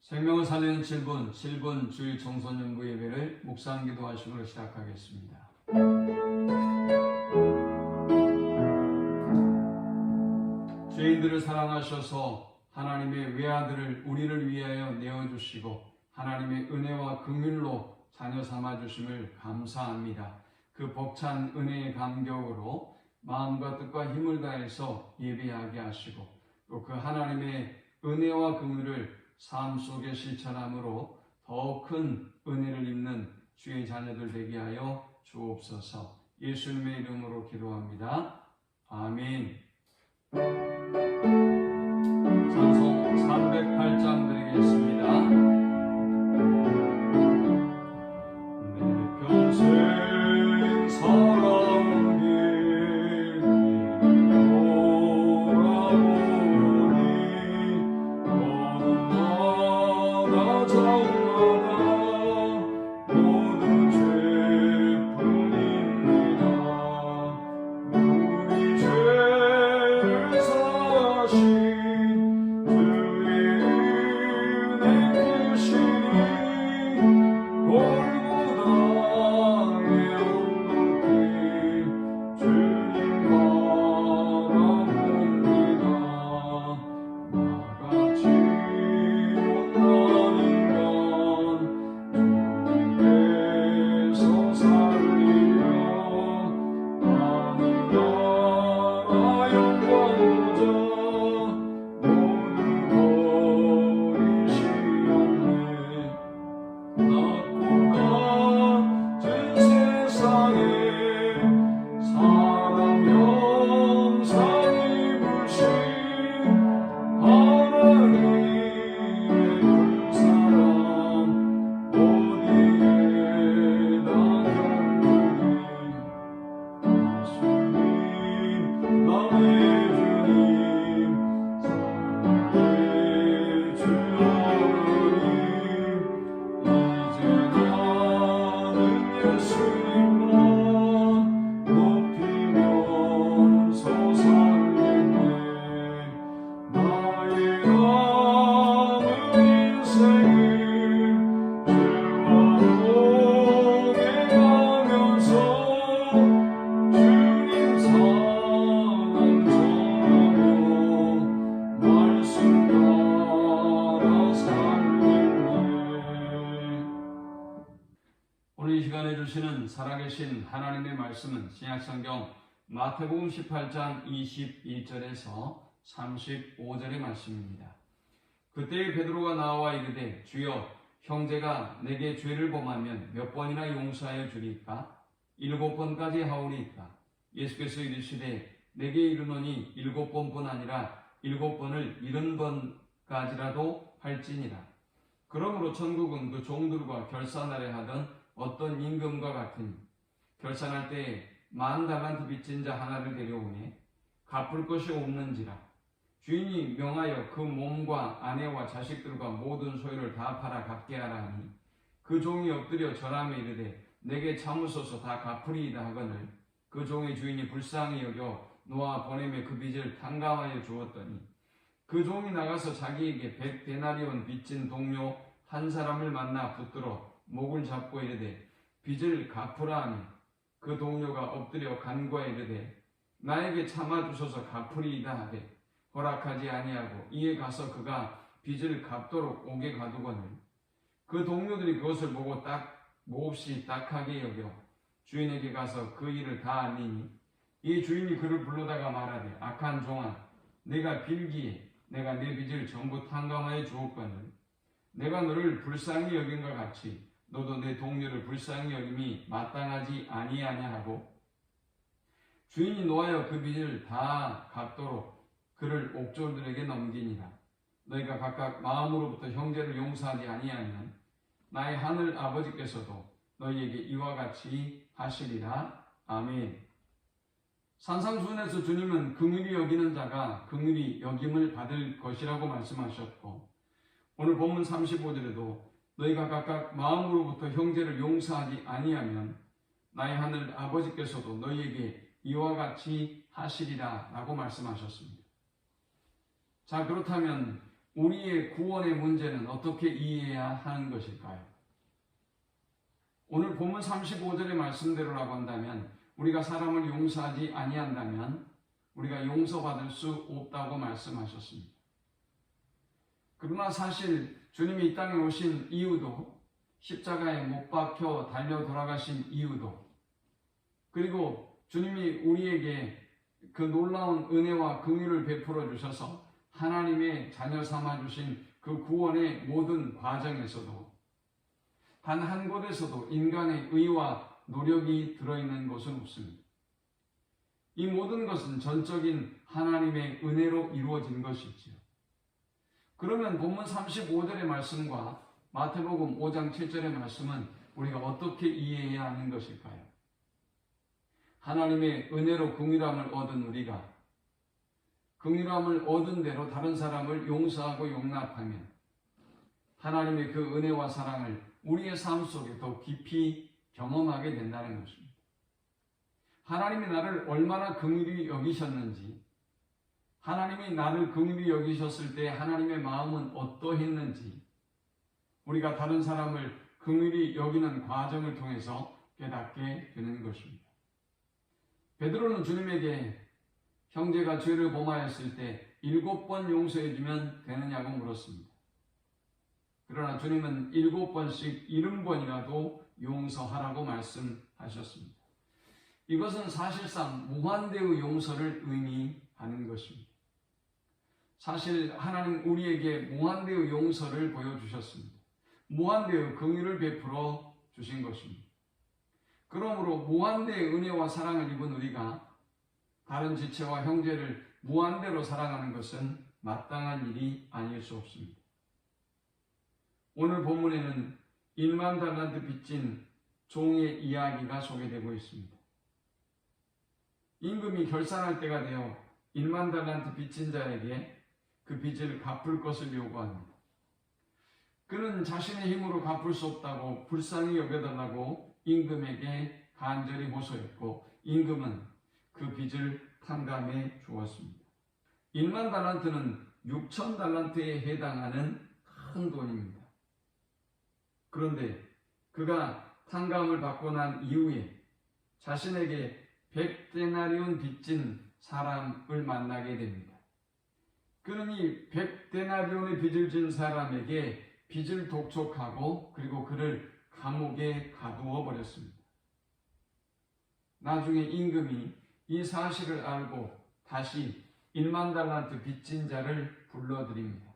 생명을 살리는 7분 주일 청소년부 예배를 묵상 기도하심으로 시작하겠습니다. 죄인들을 사랑하셔서 하나님의 외아들을 우리를 위하여 내어주시고 하나님의 은혜와 긍휼로 자녀 삼아주심을 감사합니다. 그 벅찬 은혜의 감격으로 마음과 뜻과 힘을 다해서 예배하게 하시고 또 그 하나님의 은혜와 긍휼을 삶 속에 실천함으로 더 큰 은혜를 입는 주의 자녀들 되게 하여 주옵소서. 예수님의 이름으로 기도합니다. 아멘. 찬송 308장 드리겠습니다. 내 평생 살아온 길 돌아보니 어느 나라 정마다 모든 죄뿐입니다. 우리 죄를 사하신 오늘 이 시간에 주시는 살아계신 하나님의 말씀은 신약성경 마태복음 18장 21절에서 35절의 말씀입니다. 그때 베드로가 나와 이르되 주여 형제가 내게 죄를 범하면 몇 번이나 용서하여 주리까? 7번까지 하오리까? 예수께서 이르시되 내게 이르노니 7번뿐 아니라 7번을 70번까지라도 할지니라. 그러므로 천국은 그 종들과 결산하려 하던 어떤 임금과 같으니 결산할 때에 10,000달란트 빚진 자 하나를 데려오니 갚을 것이 없는지라. 주인이 명하여 그 몸과 아내와 자식들과 모든 소유를 다 팔아 갚게 하라 하니 그 종이 엎드려 절하며 이르되 내게 참으소서 다 갚으리이다 하거늘 그 종의 주인이 불쌍히 여겨 놓아 보내며 그 빚을 탕감하여 주었더니 그 종이 나가서 자기에게 100데나리온 빚진 동료 한 사람을 만나 붙들어 목을 잡고 이르되 빚을 갚으라 하니 그 동료가 엎드려 간구하여 이르되 나에게 참아주소서 갚으리이다 하되 허락하지 아니하고 이에 가서 그가 빚을 갚도록 옥에 가두거늘 그 동료들이 그것을 보고 몹시 딱하게 여겨 주인에게 가서 그 일을 다 알리니 이 주인이 그를 불러다가 말하되 악한 종아 내가 빌기에 내가 내 빚을 전부 탕감하여 주었거늘 내가 너를 불쌍히 여긴 것 같이 너도 내 동료를 불쌍히 여김이 마땅하지 아니하냐 하고 주인이 노하여 그 빚을 다 갚도록 그를 옥졸들에게 넘기니라. 너희가 각각 마음으로부터 형제를 용서하지 아니하면 나의 하늘 아버지께서도 너희에게 이와 같이 하시리라. 아멘. 산상수훈에서 주님은 긍휼히 여기는 자가 긍휼히 여김을 받을 것이라고 말씀하셨고 오늘 본문 35절에도 너희가 각각 마음으로부터 형제를 용서하지 아니하면 나의 하늘 아버지께서도 너희에게 이와 같이 하시리라 라고 말씀하셨습니다. 자, 그렇다면 우리의 구원의 문제는 어떻게 이해해야 하는 것일까요? 오늘 본문 35절의 말씀대로라고 한다면 우리가 사람을 용서하지 아니한다면 우리가 용서받을 수 없다고 말씀하셨습니다. 그러나 사실 주님이 이 땅에 오신 이유도, 십자가에 못 박혀 달려 돌아가신 이유도, 그리고 주님이 우리에게 그 놀라운 은혜와 긍휼을 베풀어 주셔서 하나님의 자녀 삼아 주신 그 구원의 모든 과정에서도 단 한 곳에서도 인간의 의와 노력이 들어있는 것은 없습니다. 이 모든 것은 전적인 하나님의 은혜로 이루어진 것이지요. 그러면 본문 35절의 말씀과 마태복음 5장 7절의 말씀은 우리가 어떻게 이해해야 하는 것일까요? 하나님의 은혜로 긍휼함을 얻은 우리가 긍휼함을 얻은 대로 다른 사람을 용서하고 용납하면 하나님의 그 은혜와 사랑을 우리의 삶 속에 더 깊이 경험하게 된다는 것입니다. 하나님이 나를 얼마나 긍휼히 여기셨는지, 하나님이 나를 긍휼히 여기셨을 때 하나님의 마음은 어떠했는지 우리가 다른 사람을 긍휼히 여기는 과정을 통해서 깨닫게 되는 것입니다. 베드로는 주님에게 형제가 죄를 범하였을 때 7번 용서해주면 되느냐고 물었습니다. 그러나 주님은 7번씩 70번이라도 용서하라고 말씀하셨습니다. 이것은 사실상 무한대의 용서를 의미하는 것입니다. 사실 하나님 우리에게 무한대의 용서를 보여주셨습니다. 무한대의 긍휼을 베풀어 주신 것입니다. 그러므로 무한대의 은혜와 사랑을 입은 우리가 다른 지체와 형제를 무한대로 사랑하는 것은 마땅한 일이 아닐 수 없습니다. 오늘 본문에는 1만 달란트 빚진 종의 이야기가 소개되고 있습니다. 임금이 결산할 때가 되어 1만 달란트 빚진 자에게 그 빚을 갚을 것을 요구합니다. 그는 자신의 힘으로 갚을 수 없다고 불쌍히 여겨달라고 임금에게 간절히 호소했고 임금은 그 빚을 탕감해 주었습니다. 1만 달란트는 6천 달란트에 해당하는 큰 돈입니다. 그런데 그가 탕감을 받고 난 이후에 자신에게 100데나리온 빚진 사람을 만나게 됩니다. 그는 이 100데나리온의 빚을 진 사람에게 빚을 독촉하고 그리고 그를 감옥에 가두어 버렸습니다. 나중에 임금이 이 사실을 알고 다시 1만 달란트 빚진 자를 불러들입니다.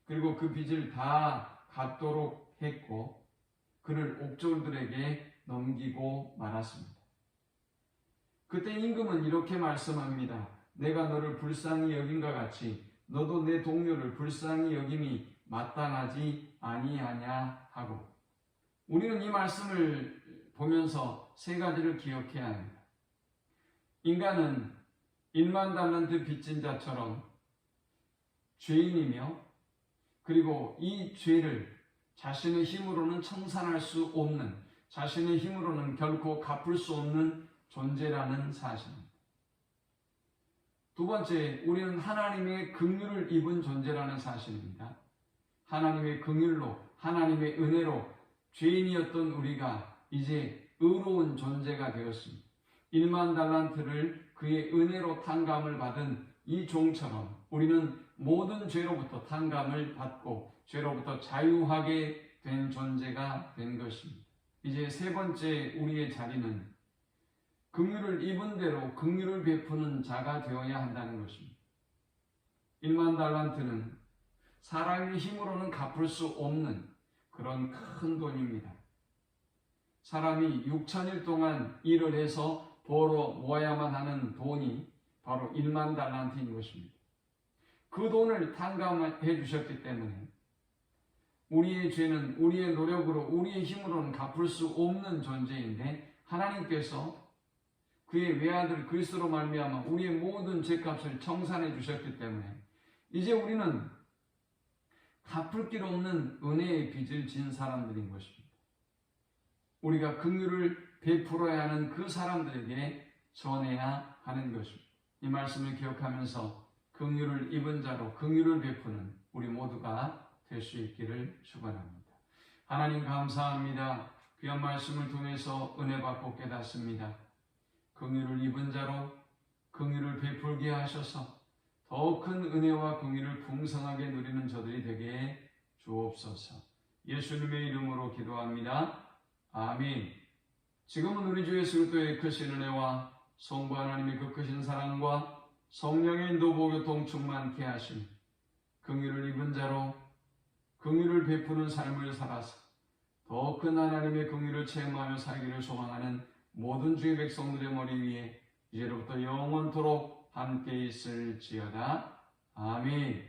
그리고 그 빚을 다 갚도록 했고 그를 옥졸들에게 넘기고 말았습니다. 그때 임금은 이렇게 말씀합니다. 내가 너를 불쌍히 여긴과 같이 너도 내 동료를 불쌍히 여김이 마땅하지 아니하냐 하고, 우리는 이 말씀을 보면서 세 가지를 기억해야 합니다. 인간은 1만 달란트 빚진 자처럼 죄인이며 그리고 이 죄를 자신의 힘으로는 청산할 수 없는, 자신의 힘으로는 결코 갚을 수 없는 존재라는 사실입니다. 두 번째, 우리는 하나님의 긍휼을 입은 존재라는 사실입니다. 하나님의 긍휼로, 하나님의 은혜로 죄인이었던 우리가 이제 의로운 존재가 되었습니다. 1만 달란트를 그의 은혜로 탕감을 받은 이 종처럼 우리는 모든 죄로부터 탕감을 받고 죄로부터 자유하게 된 존재가 된 것입니다. 이제 세 번째 우리의 자리는 긍휼을 입은 대로 긍휼을 베푸는 자가 되어야 한다는 것입니다. 1만 달란트는 사람의 힘으로는 갚을 수 없는 그런 큰 돈입니다. 사람이 6천일 동안 일을 해서 벌어 모아야만 하는 돈이 바로 1만 달란트인 것입니다. 그 돈을 탕감해 주셨기 때문에 우리의 죄는 우리의 노력으로, 우리의 힘으로는 갚을 수 없는 존재인데 하나님께서 그의 외아들 그리스도로 말미암아 우리의 모든 죄값을 청산해 주셨기 때문에 이제 우리는 갚을 길 없는 은혜의 빚을 진 사람들인 것입니다. 우리가 긍휼을 베풀어야 하는 그 사람들에게 전해야 하는 것입니다. 이 말씀을 기억하면서 긍휼을 입은 자로 긍휼을 베푸는 우리 모두가 될 수 있기를 축원합니다. 하나님 감사합니다. 귀한 말씀을 통해서 은혜 받고 깨닫습니다. 긍휼을 입은 자로 긍휼을 베풀게 하셔서 더 큰 은혜와 긍휼을 풍성하게 누리는 저들이 되게 주옵소서. 예수님의 이름으로 기도합니다. 아멘. 지금은 우리 주 예수 그리스도의 크신 은혜와 성부 하나님의 그 크신 사랑과 성령의 인도 보교통 충만케 하심, 긍휼을 입은 자로 긍휼을 베푸는 삶을 살아서 더 큰 하나님의 긍휼을 체험하며 살기를 소망하는 모든 주의 백성들의 머리 위에 이제로부터 영원토록 함께 있을지어다. 아멘.